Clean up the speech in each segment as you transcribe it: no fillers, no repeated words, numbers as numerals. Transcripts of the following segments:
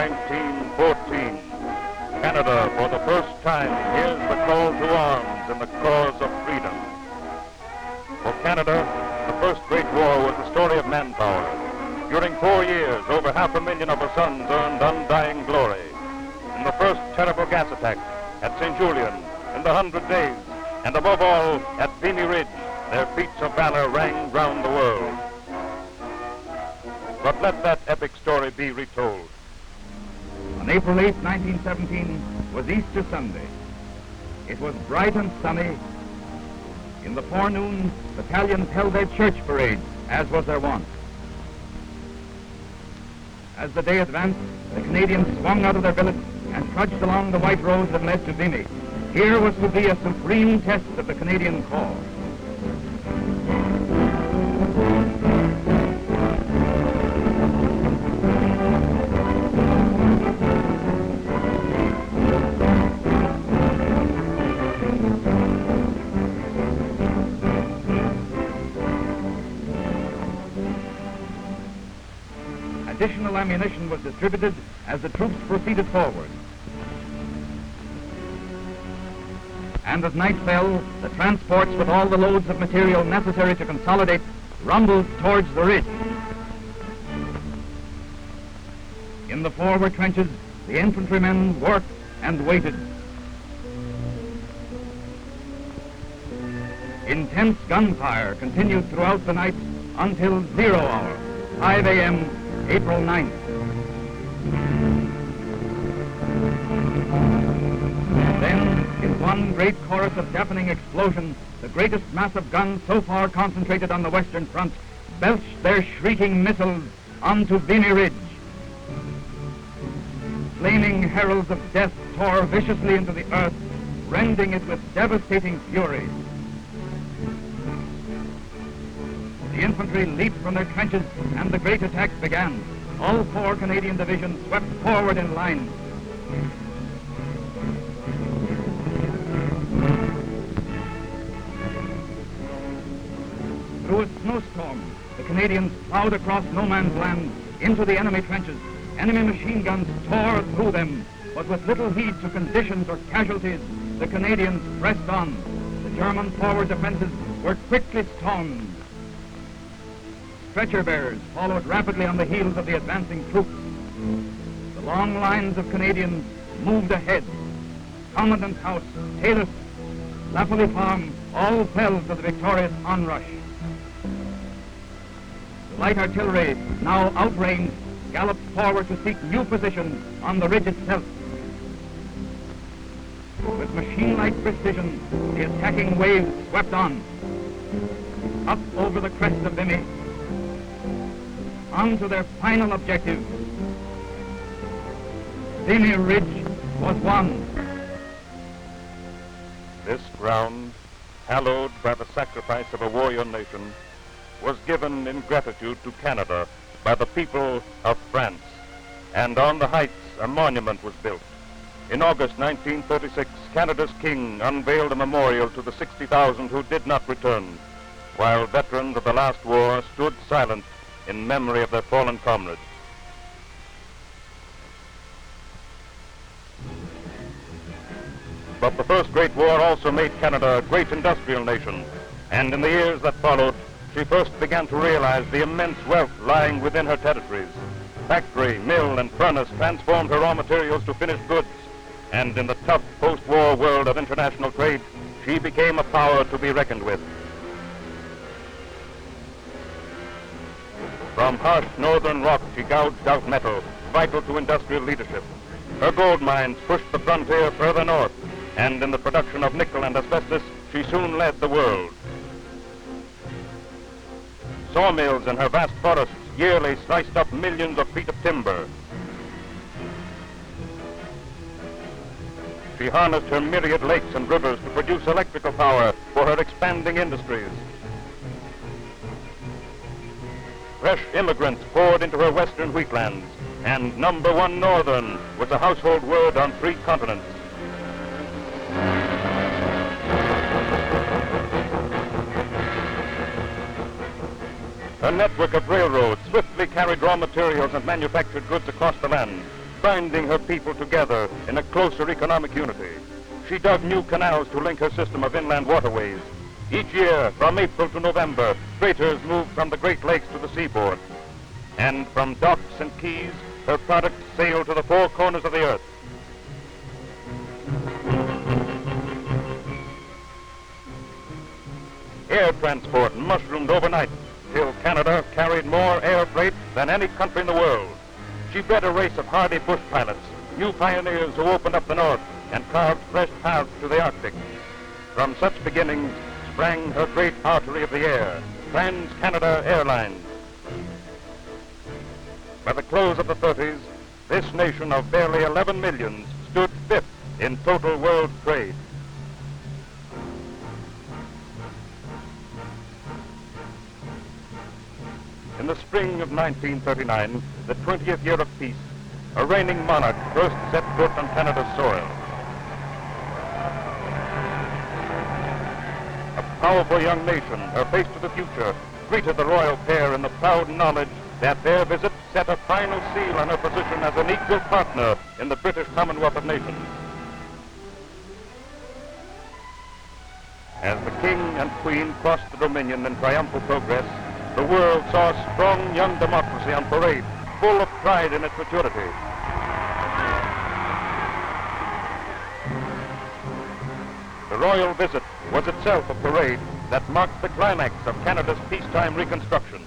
1914, Canada for the first time hears the call to arms in the cause of freedom. For Canada, the first Great War was the story of manpower. During 4 years, over 500,000 of her sons earned undying glory. In the first terrible gas attack at St. Julien, in the 100 Days, and above all, at Vimy Ridge, their feats of valor rang round the world. But let that epic story be retold. On April 8, 1917, was Easter Sunday. It was bright and sunny. In the forenoon, battalions held their church parade, as was their wont. As the day advanced, the Canadians swung out of their billets and trudged along the white road that led to Vimy. Here was to be a supreme test of the Canadian cause. Additional ammunition was distributed as the troops proceeded forward. And as night fell, the transports with all the loads of material necessary to consolidate rumbled towards the ridge. In the forward trenches, the infantrymen worked and waited. Intense gunfire continued throughout the night until 0 hour, 5 a.m., April 9th. Then, in one great chorus of deafening explosion, the greatest mass of guns so far concentrated on the Western Front belched their shrieking missiles onto Vimy Ridge. Flaming heralds of death tore viciously into the earth, rending it with devastating fury. The infantry leaped from their trenches and the great attack began. All 4 Canadian divisions swept forward in line. Through a snowstorm, the Canadians plowed across no man's land into the enemy trenches. Enemy machine guns tore through them, but with little heed to conditions or casualties, the Canadians pressed on. The German forward defenses were quickly stormed. Stretcher bearers followed rapidly on the heels of the advancing troops. The long lines of Canadians moved ahead. Commandant's House, Taylor's, Laffoley Farm, all fell to the victorious onrush. The light artillery, now outranged, galloped forward to seek new positions on the ridge itself. With machine-like precision, the attacking waves swept on. Up over the crest of Vimy, on to their final objective. Vimy Ridge was won. This ground, hallowed by the sacrifice of a warrior nation, was given in gratitude to Canada by the people of France, and on the heights a monument was built. In August 1936, Canada's king unveiled a memorial to the 60,000 who did not return, while veterans of the last war stood silent in memory of their fallen comrades. But the First Great War also made Canada a great industrial nation, and in the years that followed, she first began to realize the immense wealth lying within her territories. Factory, mill, and furnace transformed her raw materials to finished goods, and in the tough post-war world of international trade, she became a power to be reckoned with. From harsh northern rock, she gouged out metal, vital to industrial leadership. Her gold mines pushed the frontier further north, and in the production of nickel and asbestos, she soon led the world. Sawmills in her vast forests yearly sliced up millions of feet of timber. She harnessed her myriad lakes and rivers to produce electrical power for her expanding industries. Fresh immigrants poured into her western wheatlands, and #1 Northern was a household word on 3 continents. A network of railroads swiftly carried raw materials and manufactured goods across the land. binding her people together in a closer economic unity. She dug new canals to link her system of inland waterways. Each year, from April to November, freighters moved from the Great Lakes to the seaboard. And from docks and quays, her products sailed to the four corners of the earth. Air transport mushroomed overnight till Canada carried more air freight than any country in the world. She bred a race of hardy bush pilots, new pioneers who opened up the north and carved fresh paths to the Arctic. From such beginnings sprang her great artery of the air, Trans-Canada Airlines. By the close of the 30s, this nation of barely 11 millions stood fifth in total world trade. In the spring of 1939, the 20th year of peace, a reigning monarch first set foot on Canada's soil. A powerful young nation, her face to the future, greeted the royal pair in the proud knowledge that their visit set a final seal on her position as an equal partner in the British Commonwealth of Nations. As the King and Queen crossed the Dominion in triumphal progress, the world saw a strong young democracy on parade, full of pride in its maturity. The royal visit was itself a parade that marked the climax of Canada's peacetime reconstruction.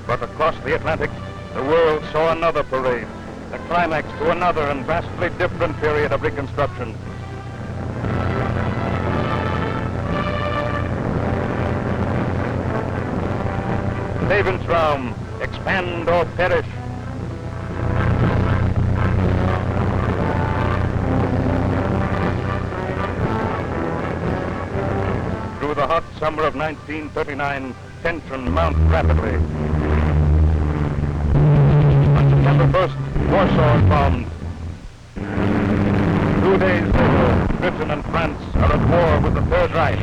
But across the Atlantic, the world saw another parade, the climax to another and vastly different period of reconstruction. Lebensraum, expand or perish. Through the hot summer of 1939, tension mounted rapidly. On September 1st, Warsaw is bombed. 2 days later, Britain and France are at war with the Third Reich.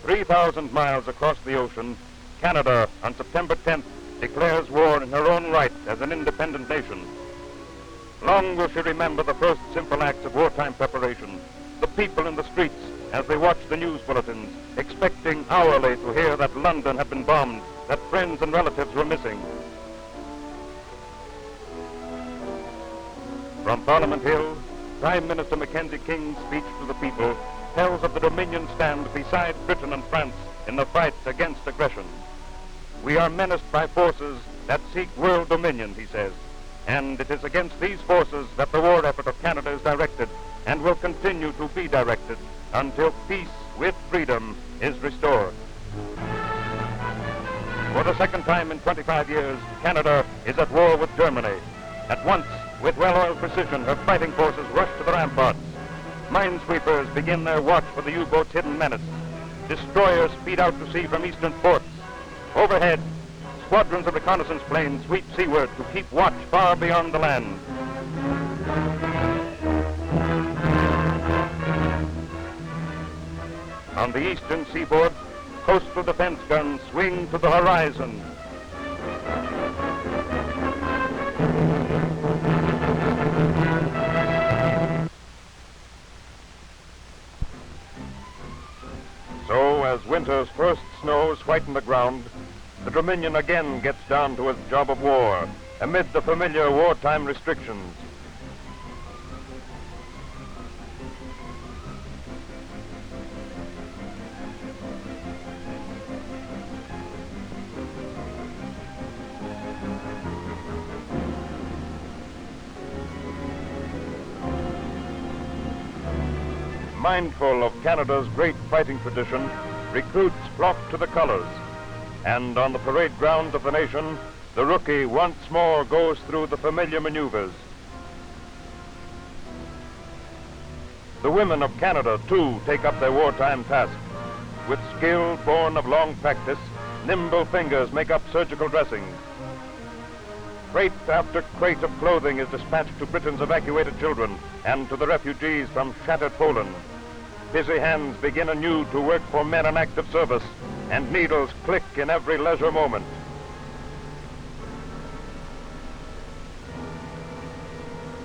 3,000 miles across the ocean, Canada, on September 10th, declares war in her own right as an independent nation. Long will she remember the first simple acts of wartime preparation, the people in the streets as they watched the news bulletins, expecting hourly to hear that London had been bombed, that friends and relatives were missing. From Parliament Hill, Prime Minister Mackenzie King's speech to the people tells of the Dominion stand beside Britain and France in the fight against aggression. We are menaced by forces that seek world dominion, he says, and it is against these forces that the war effort of Canada is directed and will continue to be directed until peace with freedom is restored. For the second time in 25 years, Canada is at war with Germany. At once, with well-oiled precision, her fighting forces rush to the ramparts. Minesweepers begin their watch for the U-boat's hidden menace. Destroyers speed out to sea from eastern ports. Overhead, squadrons of reconnaissance planes sweep seaward to keep watch far beyond the land. On the eastern seaboard, coastal defense guns swing to the horizon. So, as winter's first snows whiten the ground, the Dominion again gets down to its job of war, amid the familiar wartime restrictions. Mindful of Canada's great fighting tradition, recruits flock to the colors. And on the parade grounds of the nation, the rookie once more goes through the familiar maneuvers. The women of Canada, too, take up their wartime task. With skill born of long practice, nimble fingers make up surgical dressings. Crate after crate of clothing is dispatched to Britain's evacuated children and to the refugees from shattered Poland. Busy hands begin anew to work for men in active service, and needles click in every leisure moment.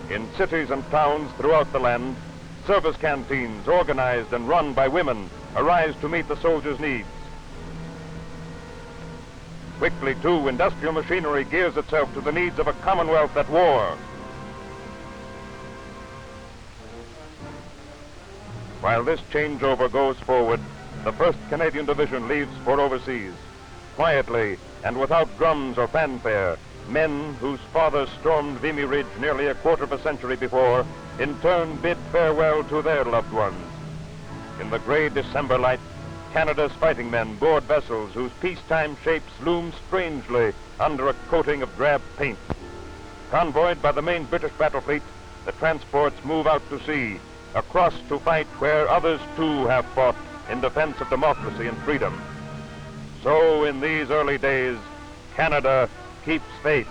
In cities and towns throughout the land, service canteens, organized and run by women, arise to meet the soldiers' needs. Quickly, too, industrial machinery gears itself to the needs of a Commonwealth at war. While this changeover goes forward, the 1st Canadian Division leaves for overseas. Quietly and without drums or fanfare, men whose fathers stormed Vimy Ridge nearly a quarter of a century before, in turn bid farewell to their loved ones. In the gray December light, Canada's fighting men board vessels whose peacetime shapes loom strangely under a coating of drab paint. Convoyed by the main British battle fleet, the transports move out to sea, across to fight where others too have fought in defense of democracy and freedom. So in these early days, Canada keeps faith.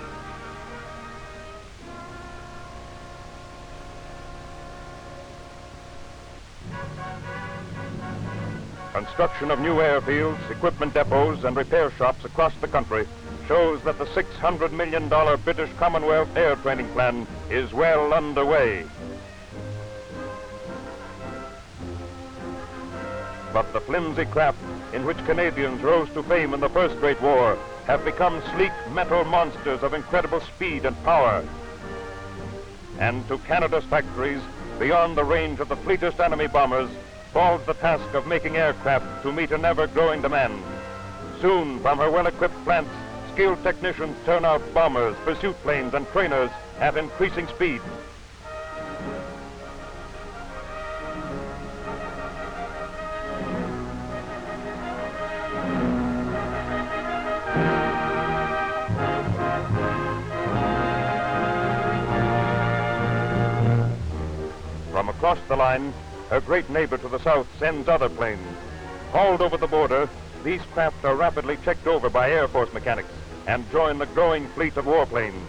Construction of new airfields, equipment depots, and repair shops across the country shows that the $600 million British Commonwealth Air Training Plan is well underway. But the flimsy craft in which Canadians rose to fame in the First Great War have become sleek metal monsters of incredible speed and power. And to Canada's factories, beyond the range of the fleetest enemy bombers, falls the task of making aircraft to meet an ever-growing demand. Soon, from her well-equipped plants, skilled technicians turn out bombers, pursuit planes, and trainers at increasing speed. From across the line, her great neighbor to the south sends other planes. Hauled over the border, these craft are rapidly checked over by Air Force mechanics and join the growing fleet of warplanes.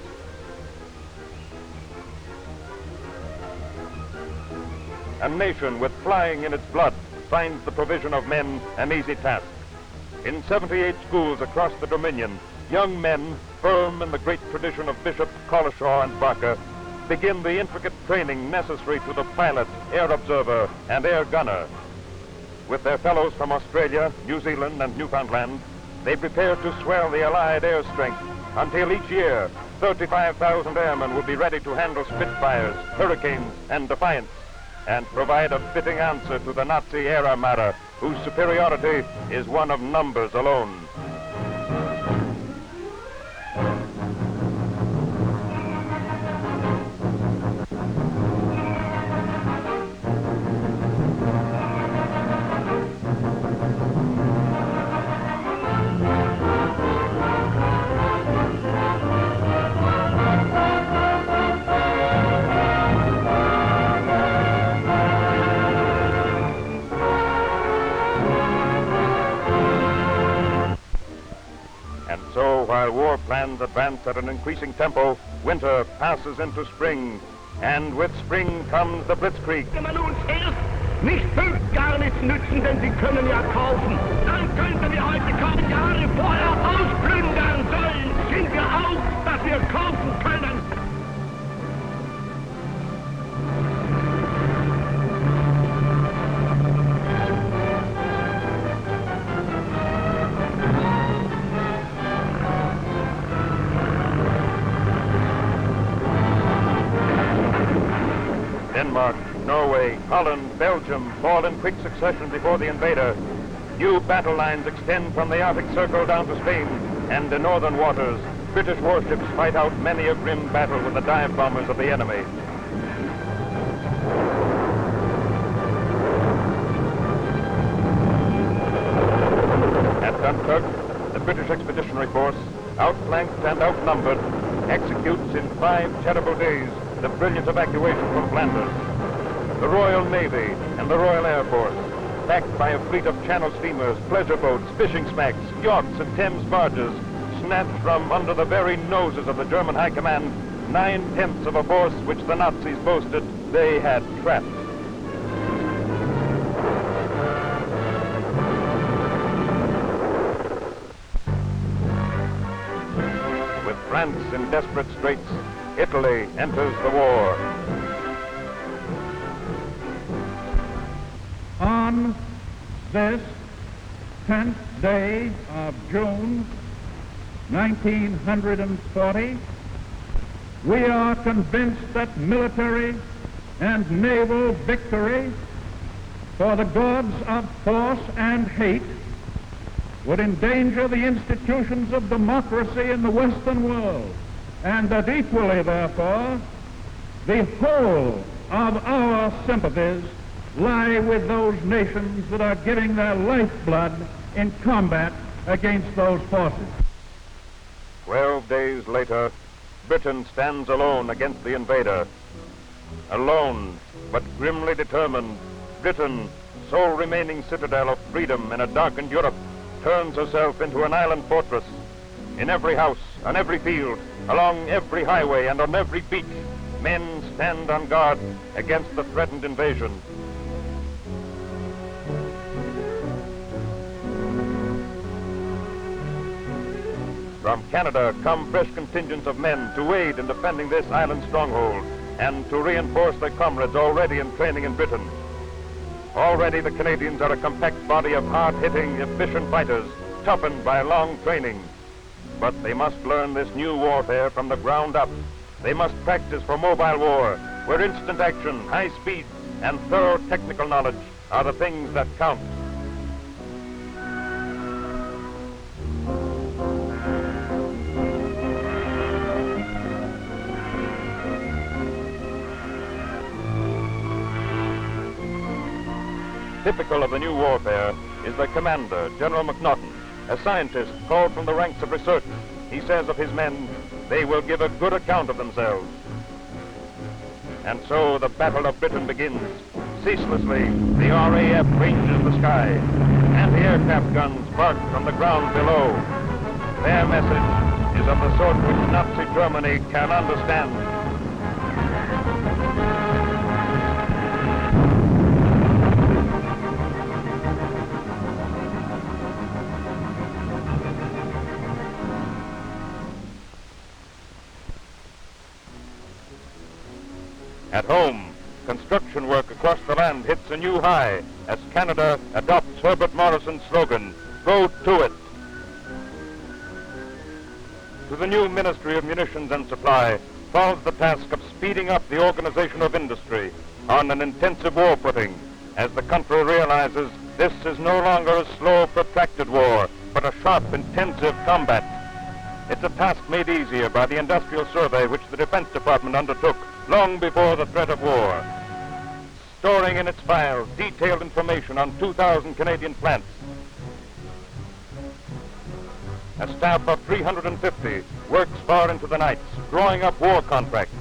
A nation with flying in its blood finds the provision of men an easy task. In 78 schools across the Dominion, young men, firm in the great tradition of Bishop, Collishaw, and Barker, begin the intricate training necessary to the pilot, air observer, and air gunner. With their fellows from Australia, New Zealand, and Newfoundland, they prepare to swell the Allied air strength until each year 35,000 airmen will be ready to handle Spitfires, Hurricanes, and Defiants, and provide a fitting answer to the Nazi air armada, whose superiority is one of numbers alone. While war plans advance at an increasing tempo, winter passes into spring, and with spring comes the Blitzkrieg. Wenn man uns erst nicht hilft, gar nichts nützen, denn sie können ja kaufen. Dann könnten wir heute kaum Jahre vorher ausplündern sollen. Sind wir auch, dass wir kaufen können. Denmark, Norway, Holland, Belgium fall in quick succession before the invader. New battle lines extend from the Arctic Circle down to Spain, and in northern waters, British warships fight out many a grim battle with the dive bombers of the enemy. At Dunkirk, the British Expeditionary Force, outflanked and outnumbered, executes in 5 terrible days the brilliant evacuation from Flanders. The Royal Navy and the Royal Air Force, backed by a fleet of Channel steamers, pleasure boats, fishing smacks, yachts, and Thames barges, snatch from under the very noses of the German High Command 9/10 of a force which the Nazis boasted they had trapped. With France in desperate straits, Italy enters the war. On this 10th day of June 1940, we are convinced that military and naval victory for the gods of force and hate would endanger the institutions of democracy in the Western world, and that equally, therefore, the whole of our sympathies lie with those nations that are giving their lifeblood in combat against those forces. 12 days later, Britain stands alone against the invader. Alone, but grimly determined, Britain, sole remaining citadel of freedom in a darkened Europe, turns herself into an island fortress. In every house, on every field, along every highway, and on every beach, men stand on guard against the threatened invasion. From Canada come fresh contingents of men to aid in defending this island stronghold and to reinforce their comrades already in training in Britain. Already the Canadians are a compact body of hard-hitting, efficient fighters, toughened by long training. But they must learn this new warfare from the ground up. They must practice for mobile war, where instant action, high speed, and thorough technical knowledge are the things that count. Typical of the new warfare is the commander, General MacNaughton, a scientist called from the ranks of research. He says of his men, they will give a good account of themselves. And so the Battle of Britain begins. Ceaselessly, the RAF ranges the sky. Anti-aircraft guns bark from the ground below. Their message is of the sort which Nazi Germany can understand. At home, construction work across the land hits a new high as Canada adopts Herbert Morrison's slogan, "Go to it." To the new Ministry of Munitions and Supply falls the task of speeding up the organization of industry on an intensive war footing as the country realizes this is no longer a slow, protracted war, but a sharp, intensive combat. It's a task made easier by the industrial survey which the Defense Department undertook long before the threat of war, storing in its files detailed information on 2,000 Canadian plants. A staff of 350 works far into the nights, drawing up war contracts.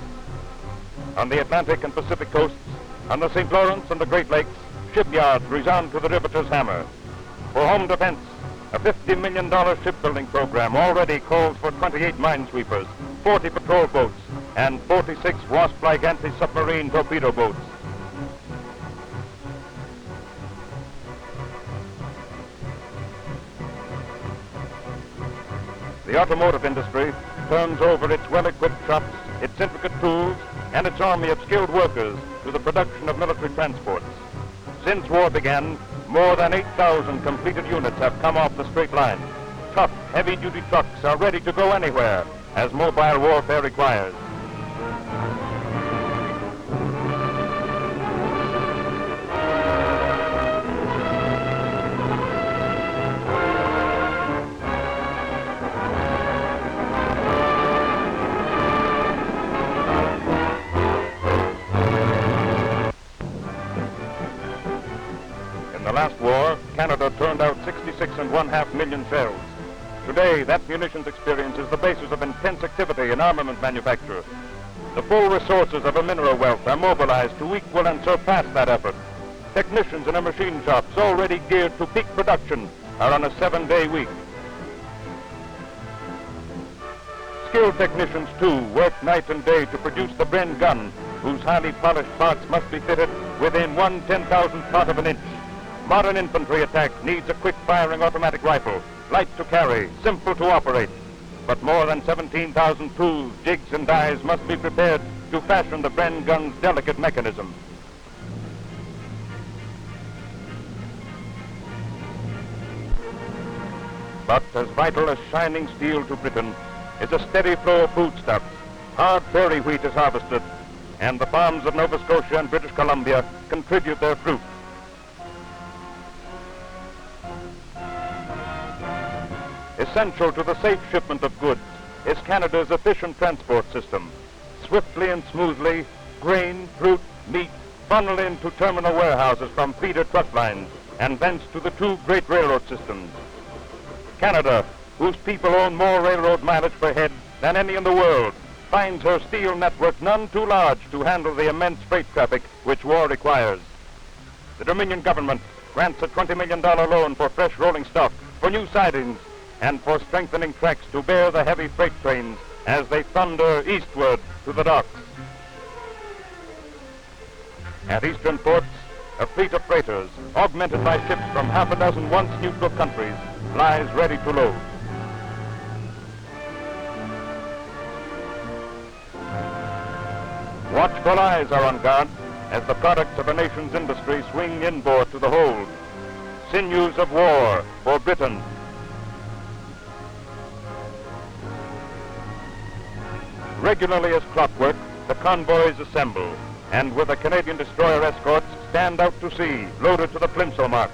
On the Atlantic and Pacific coasts, on the St. Lawrence and the Great Lakes, shipyards resound to the riveter's hammer. For home defense, a $50 million shipbuilding program already calls for 28 minesweepers, 40 patrol boats, and 46 Wasp-like anti-submarine torpedo boats. The automotive industry turns over its well-equipped shops, its intricate tools, and its army of skilled workers to the production of military transports. Since war began, more than 8,000 completed units have come off the straight line. Tough, heavy-duty trucks are ready to go anywhere, as mobile warfare requires. In the last war, Canada turned out 66.5 million shells. Today, that munitions experience is the basis of intense activity in armament manufacture. The full resources of a mineral wealth are mobilized to equal and surpass that effort. Technicians in our machine shops, already geared to peak production, are on a 7-day week. Skilled technicians, too, work night and day to produce the Bren gun, whose highly polished parts must be fitted within 1/10,000th part of an inch. Modern infantry attack needs a quick-firing automatic rifle, light to carry, simple to operate. But more than 17,000 tools, jigs, and dies must be prepared to fashion the Bren gun's delicate mechanism. But as vital as shining steel to Britain is a steady flow of foodstuffs. Hard prairie wheat is harvested, and the farms of Nova Scotia and British Columbia contribute their fruit. Essential to the safe shipment of goods is Canada's efficient transport system. Swiftly and smoothly, grain, fruit, meat funnel into terminal warehouses from feeder truck lines and thence to the two great railroad systems. Canada, whose people own more railroad mileage per head than any in the world, finds her steel network none too large to handle the immense freight traffic which war requires. The Dominion government grants a $20 million loan for fresh rolling stock, for new sidings, and for strengthening tracks to bear the heavy freight trains as they thunder eastward to the docks. At eastern ports, a fleet of freighters, augmented by ships from half a dozen once neutral countries, lies ready to load. Watchful eyes are on guard as the products of a nation's industry swing inboard to the hold. Sinews of war for Britain. Regularly as clockwork, the convoys assemble, and with a Canadian destroyer escorts, stand out to sea, loaded to the plimsoll mark.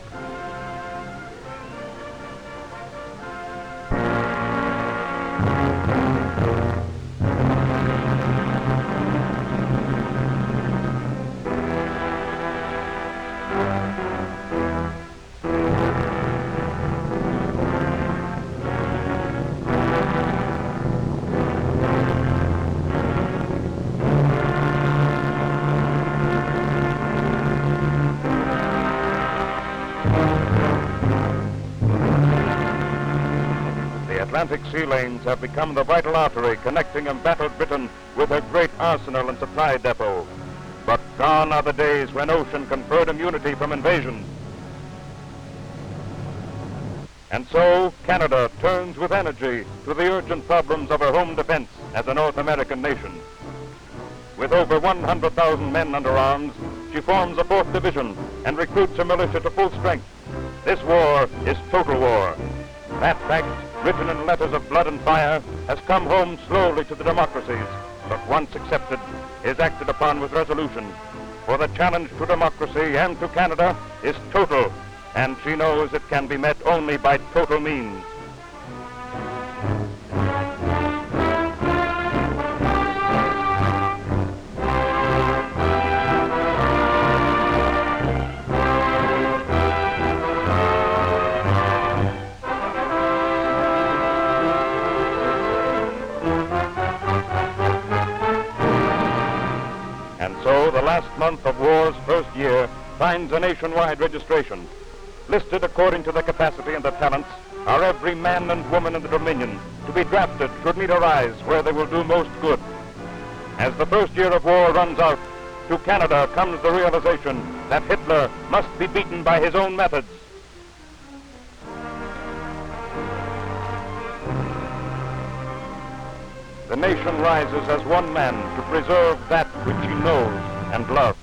Atlantic sea lanes have become the vital artery connecting embattled Britain with her great arsenal and supply depot. But gone are the days when ocean conferred immunity from invasion. And so Canada turns with energy to the urgent problems of her home defense as a North American nation. With over 100,000 men under arms, she forms a 4th Division and recruits her militia to full strength. This war is total war. That fact, written in letters of blood and fire, has come home slowly to the democracies, but once accepted, is acted upon with resolution. For the challenge to democracy and to Canada is total, and she knows it can be met only by total means. So the last month of war's first year finds a nationwide registration. Listed according to their capacity and their talents are every man and woman in the Dominion to be drafted should need arise where they will do most good. As the first year of war runs out, to Canada comes the realization that Hitler must be beaten by his own methods. The nation rises as one man to preserve that which he knows and loves.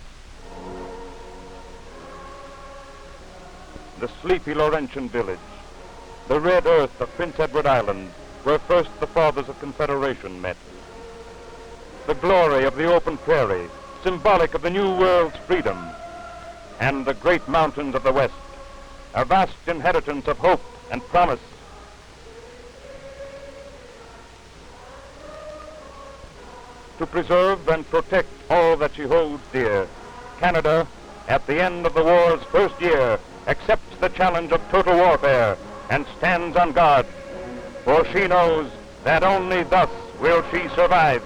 The sleepy Laurentian village, the red earth of Prince Edward Island, where first the fathers of Confederation met. The glory of the open prairie, symbolic of the new world's freedom. And the great mountains of the West, a vast inheritance of hope and promise. To preserve and protect all that she holds dear, Canada, at the end of the war's first year, accepts the challenge of total warfare and stands on guard, for she knows that only thus will she survive.